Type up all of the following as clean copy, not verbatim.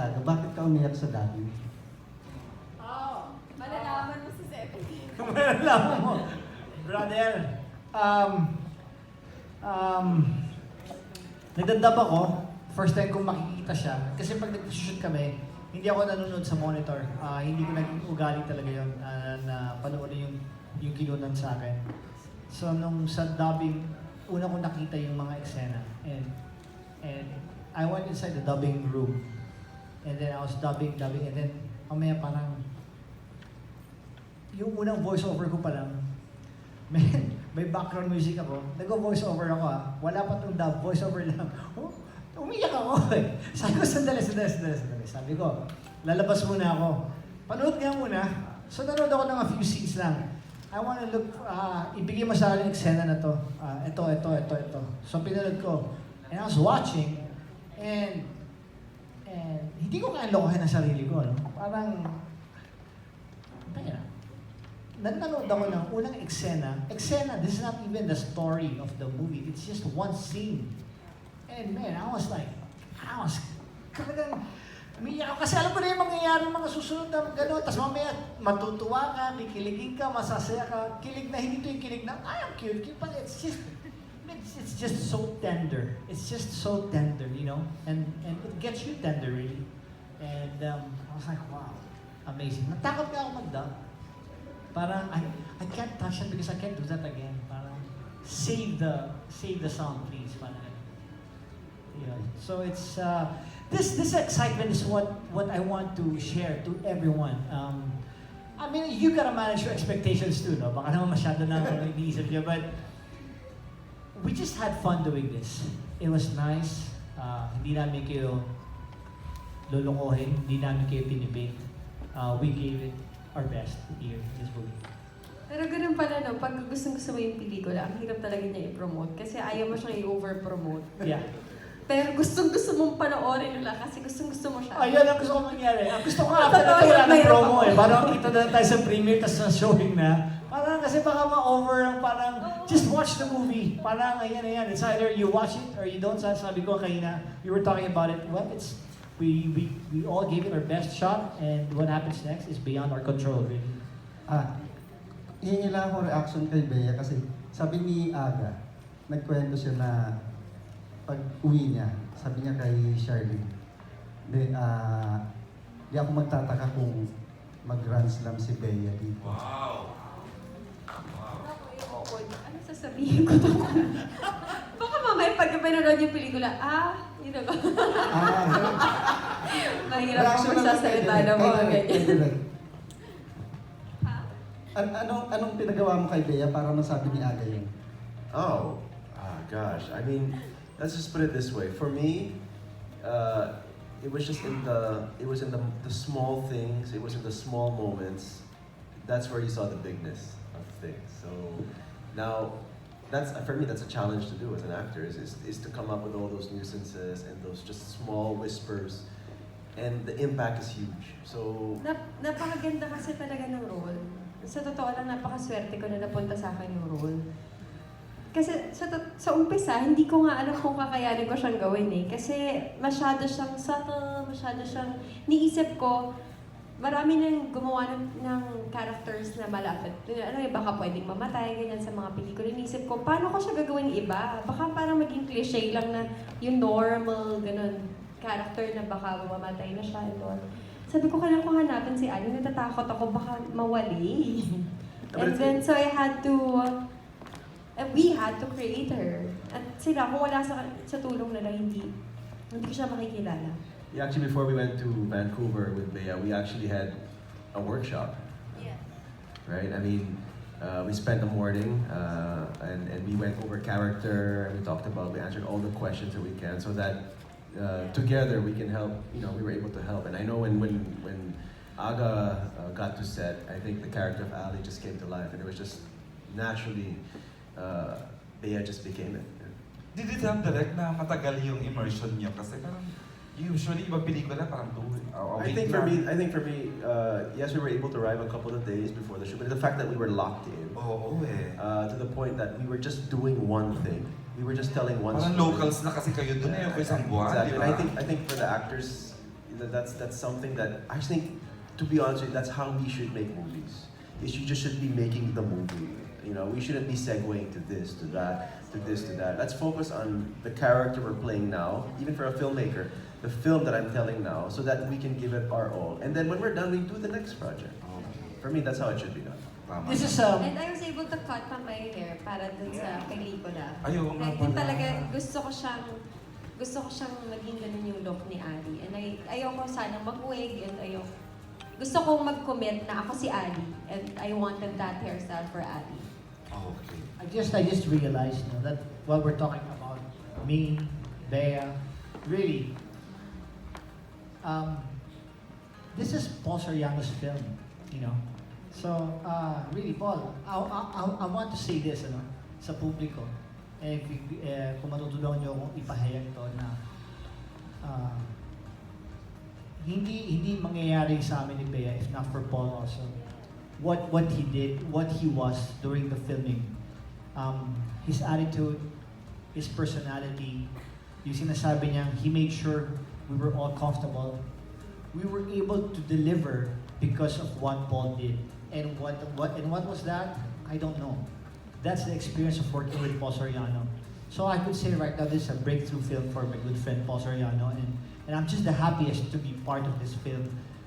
Aga, bakit ka umiyak sa dubbing? Malalaman mo sa second. Malalaman mo. Brother, nagdadab ako. First time kong makikita siya. Kasi pag nag-shoot kami, hindi ako nanonood sa monitor. Hindi ko naging ugali talaga yun na panoorin yung kinunan sa akin. So nung sa dubbing, una ko nakita yung mga eksena. And I went inside the dubbing room. And then I was dubbing, and then mamaya parang yung unang voiceover ko pa lang, may background music ako. Nag-voiceover ako Wala pa itong dub, voiceover lang. Umiyak ako eh. Sabi ko, sandali. Sabi ko, lalabas muna ako. Panood nga muna. So nanood ako ng a few scenes lang. I wanna look, ibigay mo sa akin yung eksena na to. Ito. So pinanood ko. And I was watching, and hindi ko kaya lokohin ang sarili ko. No? Parang, teka na. Nanonood ako ng unang eksena. This is not even the story of the movie. It's just one scene. And man, I was talagang, umiyak ako. Kasi alam ko na yung mangyayari mga susunod na gano'n. Tapos mamaya, matutuwa ka, kikiligin ka, masasaya ka. Kilig na, hindi ito yung kilig na, I'm cute. But it's just so tender. It's just so tender, you know? And it gets you tender, really. And I was like, wow, amazing. Natakot ka ako mag-dub. Parang, I can't touch it because I can't do that again. Parang, save the song, please. Parang, yeah. So it's, this excitement is what I want to share to everyone. I mean, you gotta manage your expectations too, no? Baka naman masyado na iniisip niyo, but we just had fun doing this. It was nice. Hindi namin kayo lulukohin, hindi namin kayo pinipin. We gave it our best here in this movie. Pero ganun pala, no? Pag gustong-gusto mo yung pelikula, ang hirap talaga niya i-promote. Kasi ayaw mo siyang i-over-promote. Yeah. Pero gustong-gusto mong panoorin nila kasi gustong-gusto mo siya. Ayun ang gusto ko mangyari. Ang gusto ko after na wala ng promo eh. Parang kita na tayo sa premiere, tapos sa showing na. Parang kasi baka ma-over ang parang, just watch the movie. Parang ayan. It's either you watch it or you don't. Sabi ko kanina, we were talking about it. Well, it's, we all gave it our best shot, and what happens next is beyond our control, really. Hihingi lang ako reaction kay Bea kasi sabi ni Aga, nagkwento siya na pag uwi niya, sabi niya kay Charlene, di ako magtataka kung mag-grand slam si Bea dito. Wow! Ano sasabihin ko to? Baka mamaya pag pinanood yung pelikula, yun ako. Mahirap akong magsasalita na mga ganyan. Anong pinagawa mo kay Bea para masabi ni Aga yun? Gosh. I mean, let's just put it this way. For me, it was just in the small things. It was in the small moments. That's where you saw the bigness of things. So now, for me, that's a challenge to do as an actor. Is to come up with all those nuisances and those just small whispers, and the impact is huge. So Napakaganda kasi talaga ng role. Sa totoo lang, napakaswerte ko na napunta sa akin yung role. Kasi sa umpisa, hindi ko nga alam kung kakayanin ko siyang gawin eh. Kasi masyado siyang subtle, niisip ko, marami nang gumawa ng characters na malapit. Baka pwedeng mamatay, ganyan sa mga pelikula. Niisip ko, paano ko siya gagawin iba? Baka parang maging cliche lang na yung normal, ganun, character na baka mamatay na siya. Sabi ko, kailangan ko hanapin si Ali, natatakot ako baka mawali. And then, so we had to create her. At sila, kung wala sa tulong nila, hindi ko siya makikilala. yeah, actually, before we went to Vancouver with Bea, we actually had a workshop. Yeah. Right? I mean, we spent the morning and we went over character, and we answered all the questions that we can, so that together we can help. You know, we were able to help. And I know when Aga got to set, I think the character of Ali just came to life, and it was just naturally Bea just became it. Did it help, Direk, na matagal yung immersion niyo? Kasi parang usually ibang pelikula parang I think for me, yes, we were able to arrive a couple of days before the shoot, but the fact that we were locked in, to the point that we were just doing one thing. We were just telling one parang story. locals na kasi kayo dun yung isang buwan, Exactly. di ba? And I think for the actors, that's something that I think, to be honest with you, that's how we should make movies. Is you just should be making the movie. You know, we shouldn't be segueing to this, to that, to this, to that. Let's focus on the character we're playing now, even for a filmmaker, the film that I'm telling now, so that we can give it our all. And then when we're done, we do the next project. For me, that's how it should be done. Tama. This is And I was able to cut pa my hair para dun sa pelikula. Ayun nga Like, yun pala. talaga, gusto ko siyang maging ganun yung look ni Ali. And ayoko sana mag-wig and gusto kong mag-commit na ako si Ali. And I wanted that hairstyle for Ali. Okay. I just realized that while we're talking about me, Bea, really, this is Paul Soriano's film, you know. So really, Paul, I want to say this, sa publiko. Kung matutulungan niyo akong ipahayag to na hindi mangyayari sa amin ni Bea if not for Paul also. What he did, what he was during the filming, his attitude, his personality, yung sinasabi niya, he made sure we were all comfortable. We were able to deliver because of what Paul did. And what was that? I don't know. That's the experience of working with Paul Soriano. So I could say right now this is a breakthrough film for my good friend Paul Soriano, and I'm just the happiest to be part of this film,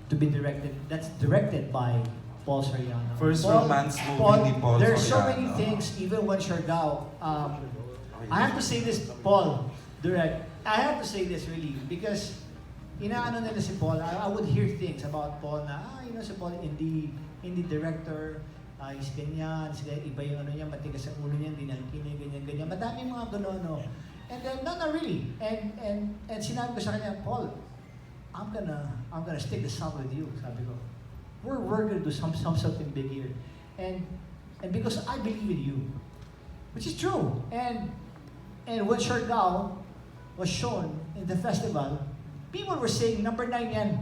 to be directed. That's directed by Paul Soriano. First romance movie ni Paul There's so many Soriano. things, even when Siargao. I have to say this, Paul, Direk. I have to say this really because inaano nila si Paul. I would hear things about Paul na si Paul indie director. Is ganyan, iba yung niya, matigas ang ulo niya, hindi nalkinig, ganyan. Madaming mga gano'n, no? And then, no, really. And sinabi ko sa kanya, Paul, I'm gonna stick this out with you, sabi ko. We're gonna do something big here. And because I believe in you, which is true. And when Siargao was shown in the festival, people were saying, number 9 yan.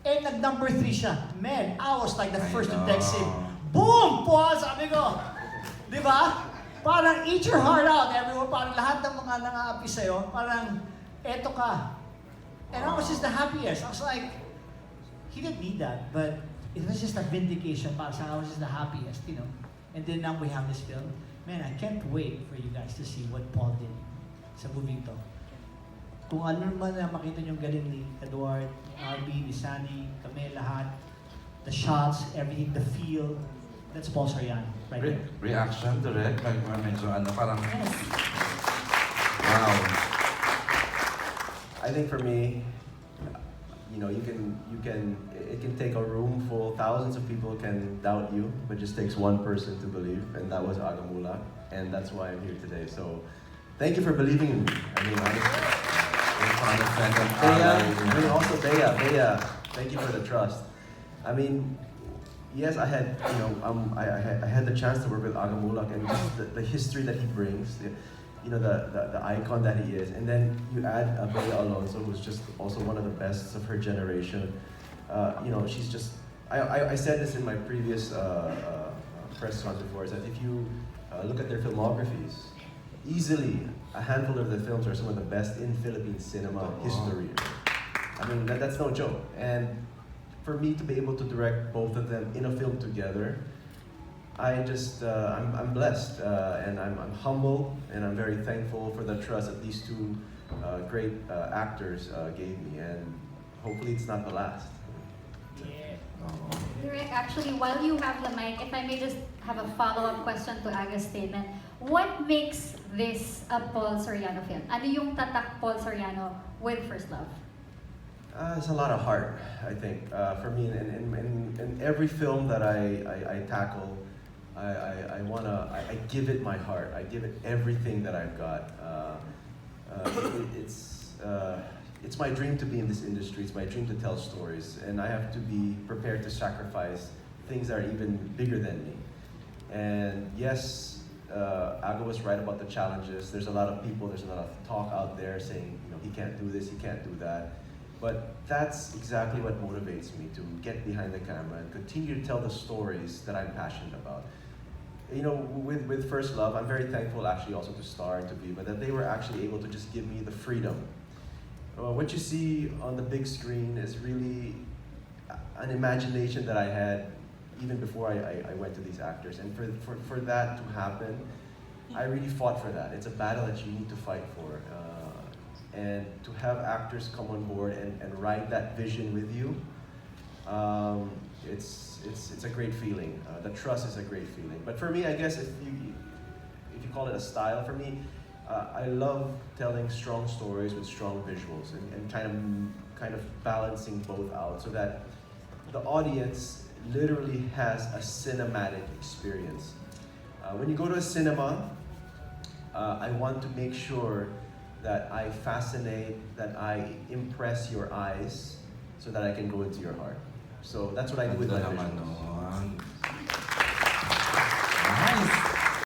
And nag-number 3 siya. Man, I was like the first to text him. Boom! Paul, sabi ko. Di ba? Parang eat your heart out, everyone. Parang lahat ng mga nang-aapi sa'yo, parang, eto ka. And I was just the happiest. I was like, he didn't need that, but it was just a vindication. Para sa I was just the happiest, you know. And then now we have this film. Man, I can't wait for you guys to see what Paul did sa movie to. Kung ano naman na makita nyo galing ni Edward, Arby, ni Sunny, kami lahat, the shots, everything, the feel, that's Paul Soriano, right there. Reaction, Direk, medyo parang, Yes. wow. I think for me, it can take a room full, thousands of people can doubt you, but it just takes one person to believe, and that was Aga Muhlach, and that's why I'm here today. So, thank you for believing in me. I mean, honestly. Bea, also Bea, thank you for the trust. I mean, yes, I had, I had the chance to work with Aga Muhlach, and just the history that he brings, the icon that he is, and then you add Bea Alonso, who's just also one of the best of her generation. She's just. I said this in my previous press conference before, is that if you look at their filmographies, easily a handful of the films are some of the best in Philippine cinema history. I mean, that's no joke. And for me to be able to direct both of them in a film together, I'm blessed, and I'm humble, and I'm very thankful for the trust that these two great actors gave me, and hopefully it's not the last. Direk, actually, while you have the mic, if I may just have a follow-up question to Aga's statement, what makes this a Paul Soriano film? Ano yung tatak Paul Soriano with First Love? It's a lot of heart, I think. For me, in every film that I tackle, I give it my heart. I give it everything that I've got. It's my dream to be in this industry. It's my dream to tell stories, and I have to be prepared to sacrifice things that are even bigger than me. And yes, Aga was right about the challenges. There's a lot of people, there's a lot of talk out there saying, he can't do this, he can't do that. But that's exactly what motivates me to get behind the camera and continue to tell the stories that I'm passionate about. With First Love, I'm very thankful actually also to Star and to Viva that they were actually able to just give me the freedom what you see on the big screen is really an imagination that I had even before I went to these actors. And for that to happen, I really fought for that. It's a battle that you need to fight for. And to have actors come on board and ride that vision with you, it's a great feeling. The trust is a great feeling. But for me, I guess if you call it a style, for me, I love telling strong stories with strong visuals and kind of balancing both out so that the audience literally has a cinematic experience. When you go to a cinema, I want to make sure that I fascinate, that I impress your eyes so that I can go into your heart. So that's what I do with my Ganda naman visuals. nun.